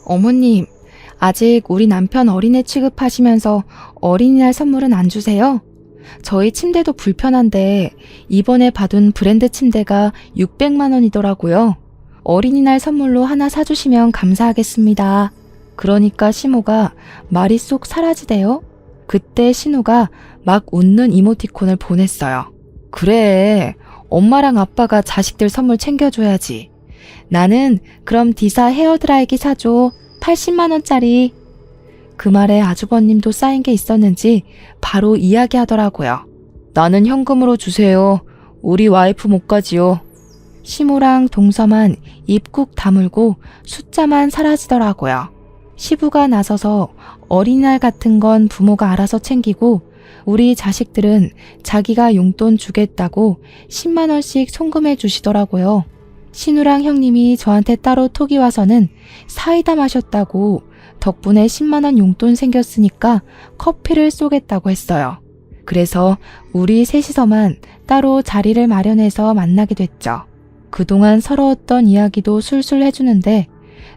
어머님, 아직 우리 남편 어린애 취급하시면서 어린이날 선물은 안 주세요? 저희 침대도 불편한데 이번에 받은 브랜드 침대가 600만 원이더라고요. 어린이날 선물로 하나 사주시면 감사하겠습니다. 그러니까 시모가 말이 쏙 사라지대요. 그때 신우가 막 웃는 이모티콘을 보냈어요. 그래, 엄마랑 아빠가 자식들 선물 챙겨줘야지. 나는 그럼 디사 헤어드라이기 사줘. 80만 원짜리. 그 말에 아주버님도 쌓인 게 있었는지 바로 이야기하더라고요. 나는 현금으로 주세요. 우리 와이프 못 가지요. 시모랑 동서만 입 꾹 다물고 숫자만 사라지더라고요. 시부가 나서서 어린이날 같은 건 부모가 알아서 챙기고 우리 자식들은 자기가 용돈 주겠다고 10만 원씩 송금해 주시더라고요. 신우랑 형님이 저한테 따로 톡이 와서는 사이다 마셨다고 덕분에 10만 원 용돈 생겼으니까 커피를 쏘겠다고 했어요. 그래서 우리 셋이서만 따로 자리를 마련해서 만나게 됐죠. 그동안 서러웠던 이야기도 술술 해주는데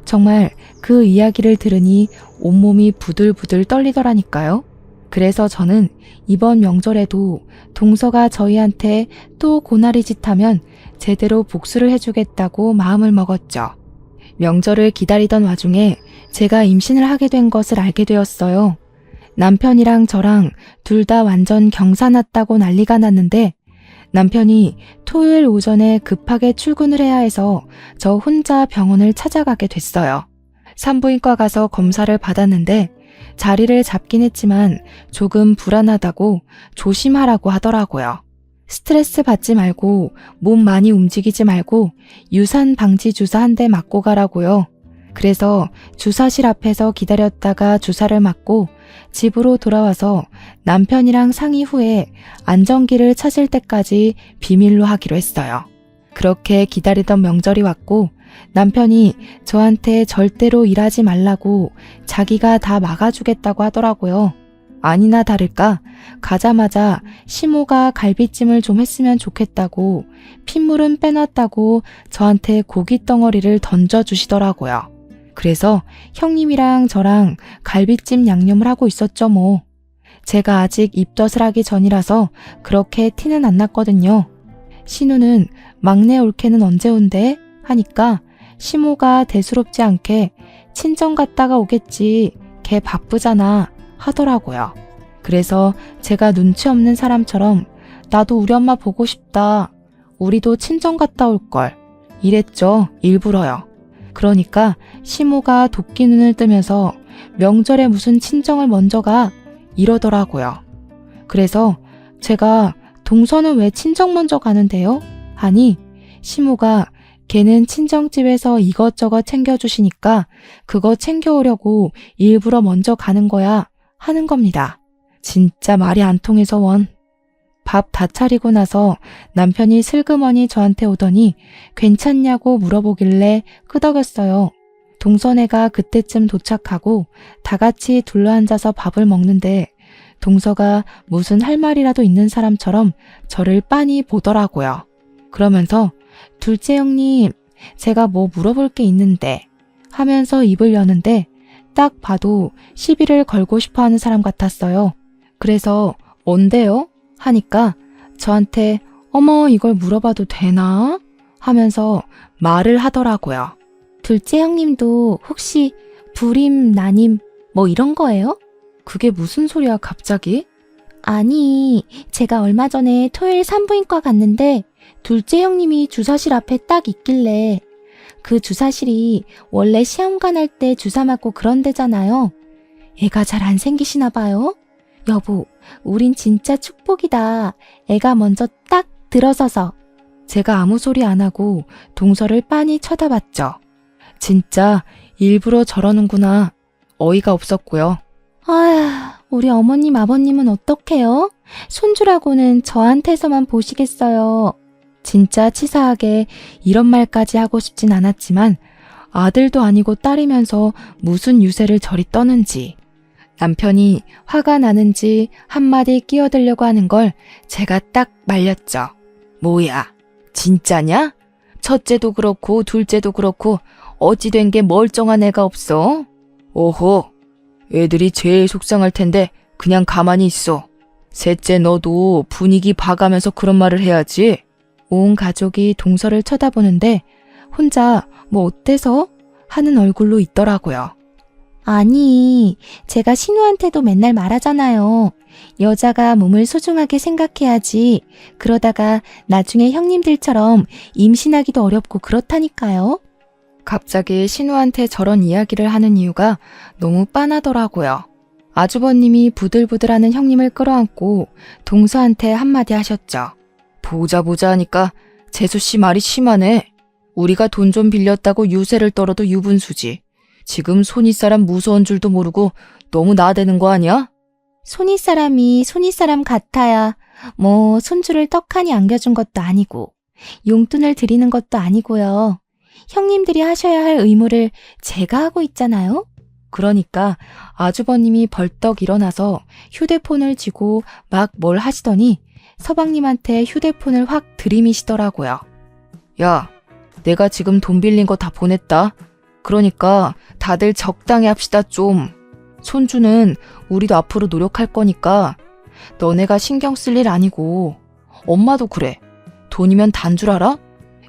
정말 그 이야기를 들으니 온몸이 부들부들 떨리더라니까요. 그래서 저는 이번 명절에도 동서가 저희한테 또 고나리 짓 하면 제대로 복수를 해주겠다고 마음을 먹었죠. 명절을 기다리던 와중에 제가 임신을 하게 된 것을 알게 되었어요. 남편이랑 저랑 둘 다 완전 경사 났다고 난리가 났는데 남편이 토요일 오전에 급하게 출근을 해야 해서 저 혼자 병원을 찾아가게 됐어요. 산부인과 가서 검사를 받았는데 자리를 잡긴 했지만 조금 불안하다고 조심하라고 하더라고요. 스트레스 받지 말고 몸 많이 움직이지 말고 유산 방지 주사 한 대 맞고 가라고요. 그래서 주사실 앞에서 기다렸다가 주사를 맞고 집으로 돌아와서 남편이랑 상의 후에 안정기를 찾을 때까지 비밀로 하기로 했어요. 그렇게 기다리던 명절이 왔고 남편이 저한테 절대로 일하지 말라고 자기가 다 막아주겠다고 하더라고요. 아니나 다를까 가자마자 시모가 갈비찜을 좀 했으면 좋겠다고 핏물은 빼놨다고 저한테 고기 덩어리를 제가 아직 입덧을 하기 전이라서 그렇게 티는 안 났거든요. 신우는 막내 올케는 언제 온대? 하니까 시모가 대수롭지 않게 친정 갔다가 오겠지. 걔 바쁘잖아. 하더라고요. 그래서 제가 눈치 없는 사람처럼 나도 우리 엄마 보고 싶다. 우리도 친정 갔다 올걸. 이랬죠. 일부러요. 그러니까 시모가 도끼 눈을 뜨면서 명절에 무슨 친정을 먼저 가? 이러더라고요. 그래서 제가 동서는 왜 친정 먼저 가는데요? 하니 시모가 걔는 친정집에서 이것저것 챙겨주시니까 그거 챙겨오려고 일부러 먼저 가는 거야 하는 겁니다. 진짜 말이 안 통해서 원. 밥 다 차리고 나서 남편이 슬그머니 저한테 오더니 괜찮냐고 물어보길래 끄덕였어요. 동서네가 그때쯤 도착하고 다 같이 둘러앉아서 밥을 먹는데 동서가 무슨 할 말이라도 있는 사람처럼 저를 빤히 보더라고요. 그러면서 둘째 형님, 제가 뭐 물어볼 게 있는데 하면서 입을 여는데 딱 봐도 시비를 걸고 싶어 하는 사람 같았어요. 그래서 뭔데요? 하니까 저한테 어머 이걸 물어봐도 되나? 하면서 말을 하더라고요. 둘째 형님도 혹시 불임, 난임 뭐 이런 거예요? 그게 무슨 소리야 갑자기? 아니, 제가 얼마 전에 토요일 산부인과 갔는데 둘째 형님이 주사실 앞에 딱 있길래 그 주사실이 원래 시험관 할 때 주사 맞고 그런 데잖아요. 애가 잘 안 생기시나 봐요? 여보, 우린 진짜 축복이다. 애가 먼저 딱 들어서서. 제가 아무 소리 안 하고 동서를 빤히 쳐다봤죠. 진짜 일부러 저러는구나. 어이가 없었고요. 아휴, 우리 어머님 아버님은 어떡해요? 손주라고는 저한테서만 보시겠어요. 진짜 치사하게 이런 말까지 하고 싶진 않았지만 아들도 아니고 딸이면서 무슨 유세를 저리 떠는지 남편이 화가 나는지 한마디 끼어들려고 하는 걸 제가 딱 말렸죠. 뭐야, 진짜냐? 첫째도 그렇고 둘째도 그렇고 어찌 된 게 멀쩡한 애가 없어? 오호, 애들이 제일 속상할 텐데 그냥 가만히 있어. 셋째 너도 분위기 봐가면서 그런 말을 해야지. 온 가족이 동서를 쳐다보는데 혼자 뭐 어때서? 하는 얼굴로 있더라고요. 아니, 제가 신우한테도 맨날 말하잖아요. 여자가 몸을 소중하게 생각해야지. 그러다가 나중에 형님들처럼 임신하기도 어렵고 그렇다니까요. 갑자기 신우한테 저런 이야기를 하는 이유가 너무 빤하더라고요. 아주버님이 부들부들하는 형님을 끌어안고 동서한테 한마디 하셨죠. 보자 하니까 재수씨 말이 심하네. 우리가 돈 좀 빌렸다고 유세를 떨어도 유분수지. 지금 손윗사람 무서운 줄도 모르고 너무 나대는 거 아니야? 손윗사람이 손윗사람 같아야 뭐 손주를 떡하니 안겨준 것도 아니고 용돈을 드리는 것도 아니고요. 형님들이 하셔야 할 의무를 제가 하고 있잖아요. 그러니까 아주버님이 벌떡 일어나서 휴대폰을 쥐고 막 뭘 하시더니 서방님한테 휴대폰을 확 들이미시더라고요. 야, 내가 지금 돈 빌린 거 다 보냈다. 그러니까 다들 적당히 합시다 좀. 손주는 우리도 앞으로 노력할 거니까 너네가 신경 쓸 일 아니고. 엄마도 그래. 돈이면 단 줄 알아?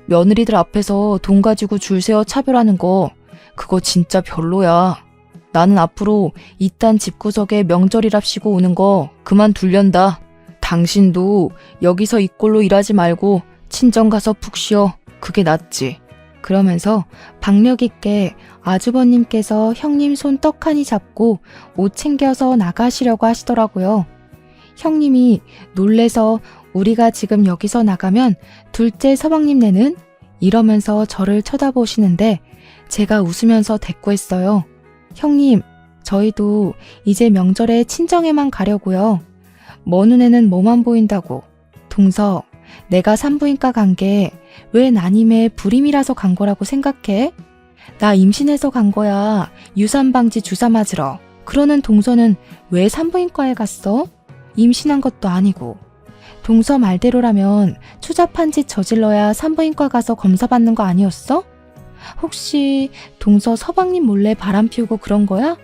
며느리들 앞에서 돈 가지고 줄 세워 차별하는 거 그거 진짜 별로야. 나는 앞으로 이딴 집구석에 명절이랍시고 오는 거 그만 둘련다. 당신도 여기서 이 꼴로 일하지 말고 친정 가서 푹 쉬어. 그게 낫지. 그러면서 박력 있게 아주버님께서 형님 손 떡하니 잡고 옷 챙겨서 나가시려고 하시더라고요. 형님이 놀래서 우리가 지금 여기서 나가면 둘째 서방님네는? 이러면서 저를 쳐다보시는데 제가 웃으면서 대꾸했어요. 형님, 저희도 이제 명절에 친정에만 가려고요. 먼 눈에는 뭐만 보인다고. 동서, 내가 산부인과 간 게 왜 난임에 불임이라서 간 거라고 생각해? 나 임신해서 간 거야. 유산방지 주사 맞으러. 그러는 동서는 왜 산부인과에 갔어? 임신한 것도 아니고. 동서 말대로라면 추잡한 짓 저질러야 산부인과 가서 검사 받는 거 아니었어? 혹시 동서 서방님 몰래 바람 피우고 그런 거야?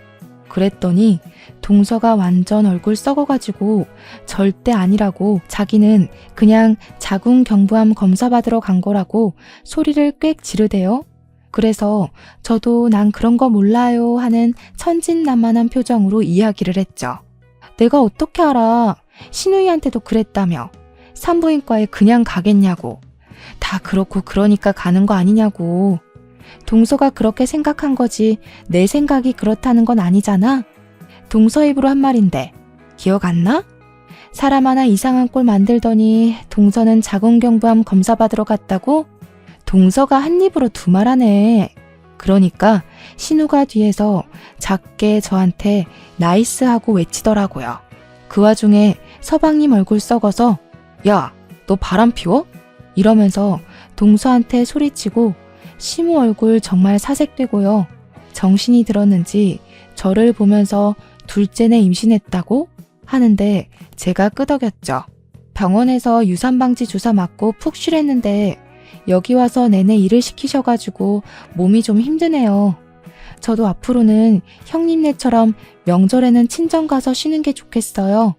그랬더니 동서가 완전 얼굴 썩어가지고 절대 아니라고 자기는 그냥 자궁경부암 검사받으러 간 거라고 소리를 꽥 지르대요. 그래서 저도 난 그런 거 몰라요 하는 천진난만한 표정으로 이야기를 했죠. 내가 어떻게 알아? 신우이한테도 그랬다며. 산부인과에 그냥 가겠냐고. 다 그렇고 그러니까 가는 거 아니냐고. 동서가 그렇게 생각한 거지 내 생각이 그렇다는 건 아니잖아. 동서 입으로 한 말인데 기억 안 나? 사람 하나 이상한 꼴 만들더니 동서는 자궁경부암 검사 받으러 갔다고? 동서가 한 입으로 두 말하네. 그러니까 신우가 뒤에서 작게 저한테 나이스 하고 외치더라고요. 그 와중에 서방님 얼굴 썩어서 야, 너 바람 피워? 이러면서 동서한테 소리치고 시무 얼굴 정말 사색되고요. 정신이 들었는지 저를 보면서 둘째내 임신했다고? 하는데 제가 끄덕였죠. 병원에서 유산방지 주사 맞고 푹 쉬랬는데 여기 와서 내내 일을 시키셔가지고 몸이 좀 힘드네요. 저도 앞으로는 형님네처럼 명절에는 친정 가서 쉬는 게 좋겠어요.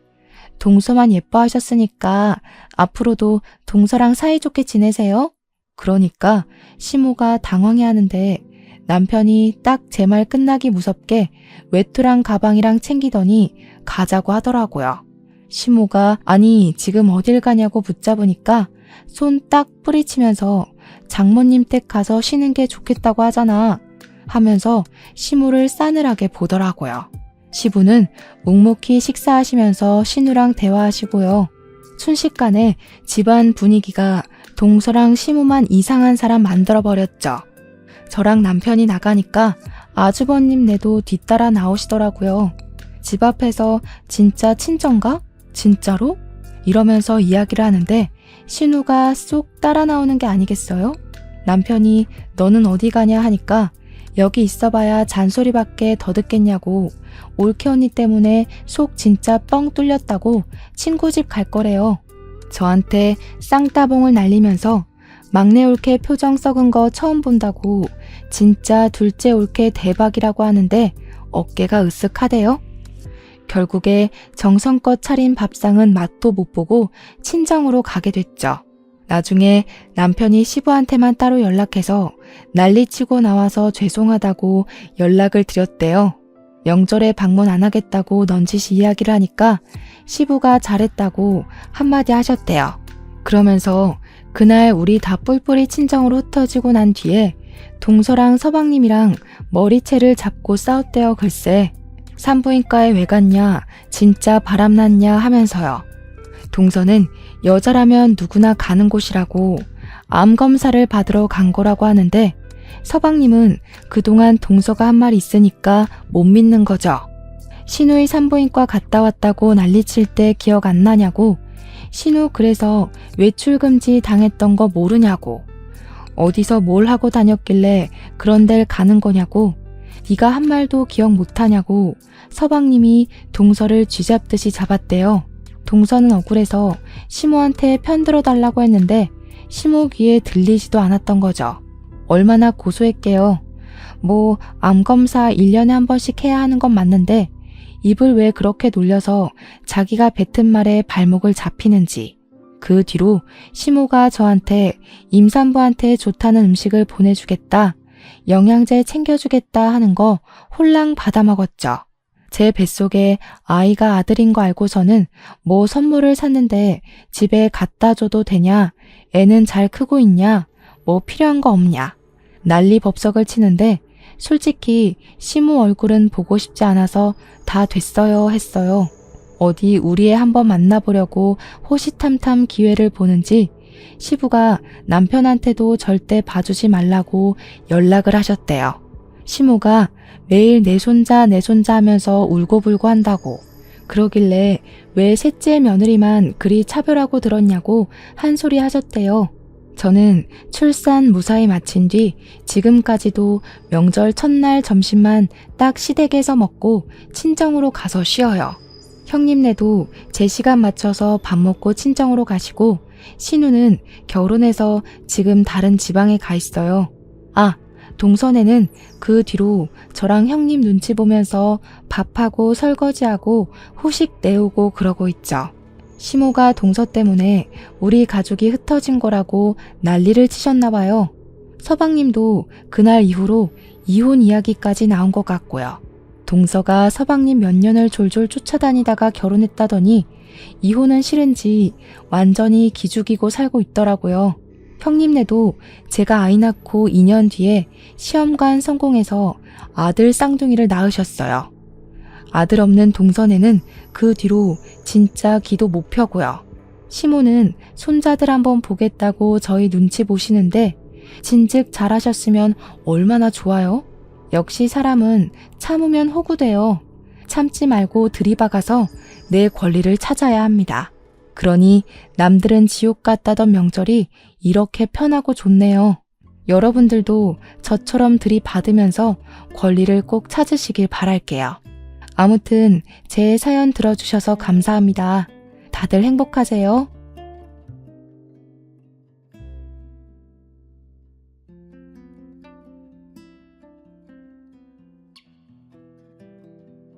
동서만 예뻐하셨으니까 앞으로도 동서랑 사이좋게 지내세요. 그러니까 시모가 당황해하는데 남편이 딱 제 말 끝나기 무섭게 외투랑 가방이랑 챙기더니 가자고 하더라고요. 시모가 아니 지금 어딜 가냐고 붙잡으니까 손 딱 뿌리치면서 장모님 댁 가서 쉬는 게 좋겠다고 하잖아 하면서 시모를 싸늘하게 보더라고요. 시부는 묵묵히 식사하시면서 신우랑 대화하시고요. 순식간에 집안 분위기가 동서랑 시모만 이상한 사람 만들어버렸죠. 저랑 남편이 나가니까 아주버님네도 뒤따라 나오시더라고요. 집 앞에서 진짜 친정가? 진짜로? 이러면서 이야기를 하는데 신우가 쏙 따라 나오는 게 아니겠어요? 남편이 너는 어디 가냐 하니까 여기 있어봐야 잔소리밖에 더 듣겠냐고 올케 언니 때문에 속 진짜 뻥 뚫렸다고 친구 집 갈 거래요. 저한테 쌍따봉을 날리면서 막내 올케 표정 썩은 거 처음 본다고 진짜 둘째 올케 대박이라고 하는데 어깨가 으쓱하대요. 결국에 정성껏 차린 밥상은 맛도 못 보고 친정으로 가게 됐죠. 나중에 남편이 시부한테만 따로 연락해서 난리치고 나와서 죄송하다고 연락을 드렸대요. 명절에 방문 안 하겠다고 넌지시 이야기를 하니까 시부가 잘했다고 한마디 하셨대요. 그러면서 그날 우리 다 뿔뿔이 친정으로 흩어지고 난 뒤에 동서랑 서방님이랑 머리채를 잡고 싸웠대요. 글쎄 산부인과에 왜 갔냐 진짜 바람났냐 하면서요. 동서는 여자라면 누구나 가는 곳이라고 암검사를 받으러 간 거라고 하는데 서방님은 그동안 동서가 한 말 있으니까 못 믿는 거죠. 신우이 산부인과 갔다 왔다고 난리칠 때 기억 안 나냐고, 신우 그래서 외출금지 당했던 거 모르냐고, 어디서 뭘 하고 다녔길래 그런 데를 가는 거냐고, 네가 한 말도 기억 못하냐고 서방님이 동서를 쥐잡듯이 잡았대요. 동서는 억울해서 시모한테 편들어 달라고 했는데 시모 귀에 들리지도 않았던 거죠. 얼마나 고소했게요. 뭐 암검사 1년에 한 번씩 해야 하는 건 맞는데 입을 왜 그렇게 놀려서 자기가 뱉은 말에 발목을 잡히는지. 그 뒤로 시모가 저한테 임산부한테 좋다는 음식을 보내주겠다, 영양제 챙겨주겠다 하는 거 홀랑 받아먹었죠. 제 뱃속에 아이가 아들인 거 알고서는 뭐 선물을 샀는데 집에 갖다 줘도 되냐, 애는 잘 크고 있냐, 뭐 필요한 거 없냐, 난리 법석을 치는데 솔직히 시모 얼굴은 보고 싶지 않아서 다 됐어요 했어요. 어디 우리 애 한번 만나보려고 호시탐탐 기회를 보는지 시부가 남편한테도 절대 봐주지 말라고 연락을 하셨대요. 시모가 매일 내 손자 하면서 울고불고 한다고, 그러길래 왜 셋째 며느리만 그리 차별하고 들었냐고 한 소리 하셨대요. 저는 출산 무사히 마친 뒤 지금까지도 명절 첫날 점심만 딱 시댁에서 먹고 친정으로 가서 쉬어요. 형님네도 제 시간 맞춰서 밥 먹고 친정으로 가시고, 신우는 결혼해서 지금 다른 지방에 가 있어요. 아, 동선에는 그 뒤로 저랑 형님 눈치 보면서 밥하고 설거지하고 후식 내오고 그러고 있죠. 시모가 동서 때문에 우리 가족이 흩어진 거라고 난리를 치셨나 봐요. 서방님도 그날 이후로 이혼 이야기까지 나온 것 같고요. 동서가 서방님 몇 년을 졸졸 쫓아다니다가 결혼했다더니 이혼은 싫은지 완전히 기죽이고 살고 있더라고요. 형님네도 제가 아이 낳고 2년 뒤에 시험관 성공해서 아들 쌍둥이를 낳으셨어요. 아들 없는 동선에는 그 뒤로 진짜 기도 못 펴고요. 시모는 손자들 한번 보겠다고 저희 눈치 보시는데 진즉 잘하셨으면 얼마나 좋아요? 역시 사람은 참으면 호구돼요. 참지 말고 들이박아서 내 권리를 찾아야 합니다. 그러니 남들은 지옥 같다던 명절이 이렇게 편하고 좋네요. 여러분들도 저처럼 들이받으면서 권리를 꼭 찾으시길 바랄게요. 아무튼 제 사연 들어주셔서 감사합니다. 다들 행복하세요.